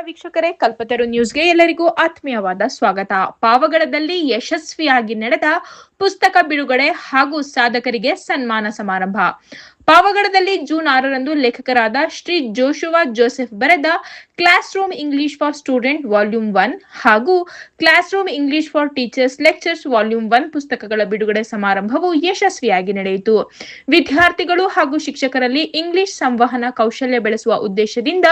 ವೀಕ್ಷಕರೇ, ಕಲ್ಪತರು ನ್ಯೂಸ್ಗೆ ಎಲ್ಲರಿಗೂ ಆತ್ಮೀಯವಾದ ಸ್ವಾಗತ. ಪಾವಗಡದಲ್ಲಿ ಯಶಸ್ವಿಯಾಗಿ ನಡೆದ ಪುಸ್ತಕ ಬಿಡುಗಡೆ ಹಾಗೂ ಸಾಧಕರಿಗೆ ಸನ್ಮಾನ ಸಮಾರಂಭ. ಪಾವಗಡದಲ್ಲಿ ಜೂನ್ 6ರಂದು ಲೇಖಕರಾದ ಶ್ರೀ ಜೋಶುವಾ ಜೋಸೆಫ್ ಬರೆದ class room English for student volume 1 ಹಾಗೂ class room English for teachers lectures volume 1 ಪುಸ್ತಕಗಳ ಬಿಡುಗಡೆ ಸಮಾರಂಭವು ಯಶಸ್ವಿಯಾಗಿ ನಡೆಯಿತು. ವಿದ್ಯಾರ್ಥಿಗಳು ಹಾಗೂ ಶಿಕ್ಷಕರಲ್ಲಿ ಇಂಗ್ಲಿಷ್ ಸಂವಹನ ಕೌಶಲ್ಯ ಬೆಳೆಸುವ ಉದ್ದೇಶದಿಂದ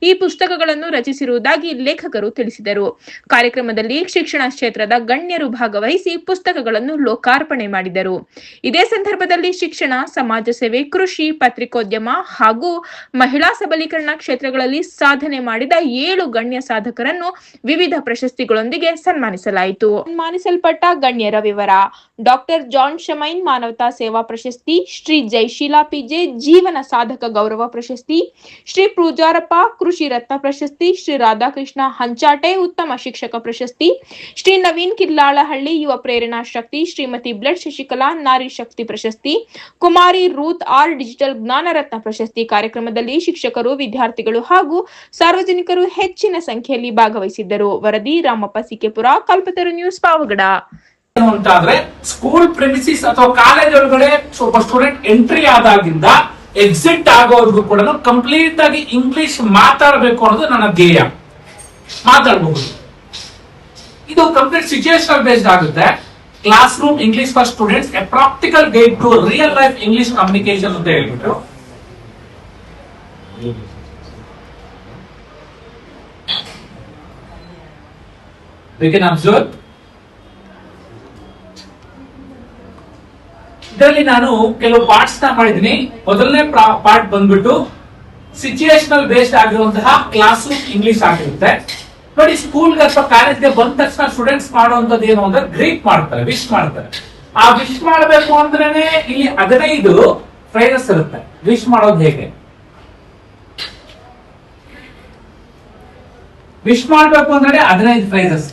ಈ ಪುಸ್ತಕಗಳನ್ನು ರಚಿಸಿರುವುದಾಗಿ ಲೇಖಕರು ತಿಳಿಸಿದರು. ಕಾರ್ಯಕ್ರಮದಲ್ಲಿ ಶಿಕ್ಷಣ ಕ್ಷೇತ್ರದ ಗಣ್ಯರು ಭಾಗವಹಿಸಿ ಪುಸ್ತಕಗಳನ್ನು ಲೋಕಾರ್ಪಣೆ ಮಾಡಿದರು. ಇದೇ ಸಂದರ್ಭದಲ್ಲಿ ಶಿಕ್ಷಣ, ಸಮಾಜ ಸೇವೆ, ಕೃಷಿ, ಪತ್ರಿಕೋದ್ಯಮ ಹಾಗೂ ಮಹಿಳಾ ಸಬಲೀಕರಣ ಕ್ಷೇತ್ರಗಳಲ್ಲಿ ಸಾಧನೆ ಮಾಡಿದ 7 ಗಣ್ಯ ಸಾಧಕರನ್ನು ವಿವಿಧ ಪ್ರಶಸ್ತಿಗಳೊಂದಿಗೆ ಸನ್ಮಾನಿಸಲಾಯಿತು. ಸನ್ಮಾನಿಸಲ್ಪಟ್ಟ ಗಣ್ಯರ ವಿವರ: ಡಾಕ್ಟರ್ ಜಾನ್ ಶಮೈನ್ ಮಾನವತಾ ಸೇವಾ ಪ್ರಶಸ್ತಿ, ಶ್ರೀ ಜಯಶೀಲಾ ಪಿಜೆ ಜೀವನ ಸಾಧಕ ಗೌರವ ಪ್ರಶಸ್ತಿ, ಶ್ರೀ ಪೂಜಾರಪ್ಪ ಕೃಷಿ ರತ್ನ ಪ್ರಶಸ್ತಿ, ಶ್ರೀ ರಾಧಾಕೃಷ್ಣ ಹಂಚಾಟೆ ಉತ್ತಮ ಶಿಕ್ಷಕ ಪ್ರಶಸ್ತಿ, ಶ್ರೀ ನವೀನ್ ಕಿರ್ಲಾಳಹಳ್ಳಿ ಯುವ ಪ್ರೇರಣಾ ಶಕ್ತಿ, ಶ್ರೀಮತಿ ಬ್ಲಡ್ ಶಶಿಕಲಾ ನಾರಿ ಶಕ್ತಿ ಪ್ರಶಸ್ತಿ, ಕುಮಾರಿ ರೂತ್ ಆರ್ ಡಿಜಿಟಲ್ ಜ್ಞಾನರತ್ನ ಪ್ರಶಸ್ತಿ. ಕಾರ್ಯಕ್ರಮದಲ್ಲಿ ಶಿಕ್ಷಕರು, ವಿದ್ಯಾರ್ಥಿಗಳು ಹಾಗೂ ಸಾರ್ವಜನಿಕರು ಹೆಚ್ಚಿನ ಸಂಖ್ಯೆಯಲ್ಲಿ ಭಾಗವಹಿಸಿದ್ದರು. ವರದಿ ರಾಮಪ್ಪ ಸಿಕೆಪುರ, ಕಲ್ಪತರು ನ್ಯೂಸ್, ಪಾವಗಡ. ಅಂತಾದ್ರೆ ಸ್ಕೂಲ್ ಪ್ರೆಮಿಸಿಸ್ ಅಥವಾ ಕಾಲೇಜ್ ಒಳಗಡೆ ಸ್ವಲ್ಪ ಸ್ಟೂಡೆಂಟ್ ಎಂಟ್ರಿ ಆದಾಗಿಂದ ಎಕ್ಸಿಟ್ ಆಗೋವರೆಗೂ ಕೂಡ ಕಂಪ್ಲೀಟ್ ಆಗಿ ಇಂಗ್ಲಿಷ್ ಮಾತಾಡಬೇಕು ಅನ್ನೋದು ನನ್ನ ಧ್ಯೇಯ. ಮಾತಾಡಬಹುದು. ಇದು ಕಂಪ್ಲೀಟ್ ಸಿಚುಯೇಷನಲ್ ಬೇಸ್ಡ್ ಆಗುತ್ತೆ. Classroom English for students, a practical guide to real life English communication ಅಂತ ಹೇಳ್ಬಿಟ್ಟು we can observe. ಇದರಲ್ಲಿ ನಾನು ಕೆಲವು ಪಾರ್ಟ್ಸ್ ನ ಮಾಡಿದ್ದೀನಿ. ಮೊದಲನೇ ಪಾರ್ಟ್ ಬಂದ್ಬಿಟ್ಟು ಸಿಚುಯೇಷನಲ್ ಬೇಸ್ಡ್ ಆಗಿರುವಂತಹ ಕ್ಲಾಸ್ ರೂಮ್ ಇಂಗ್ಲಿಷ್ ಆಗಿರುತ್ತೆ. ನೋಡಿ, ಸ್ಕೂಲ್ಗೆ ಅಥವಾ ಕಾಲೇಜ್ಗೆ ಬಂದ ತಕ್ಷಣ ಸ್ಟೂಡೆಂಟ್ಸ್ ಮಾಡುವಂತದ್ದು ಏನು ಅಂದ್ರೆ ಗ್ರೀಟ್ ಮಾಡ್ತಾರೆ, ವಿಶ್ ಮಾಡ್ತಾರೆ. ಆ ವಿಶ್ ಮಾಡಬೇಕು ಅಂದ್ರೇನೆ ಇಲ್ಲಿ 15 ಫ್ರೈಸಸ್ ಇರುತ್ತೆ. ವಿಶ್ ಮಾಡೋದು ಹೇಗೆ? ವಿಶ್ ಮಾಡಬೇಕು ಅಂದ್ರೆ 15 ಫ್ರೈಸಸ್.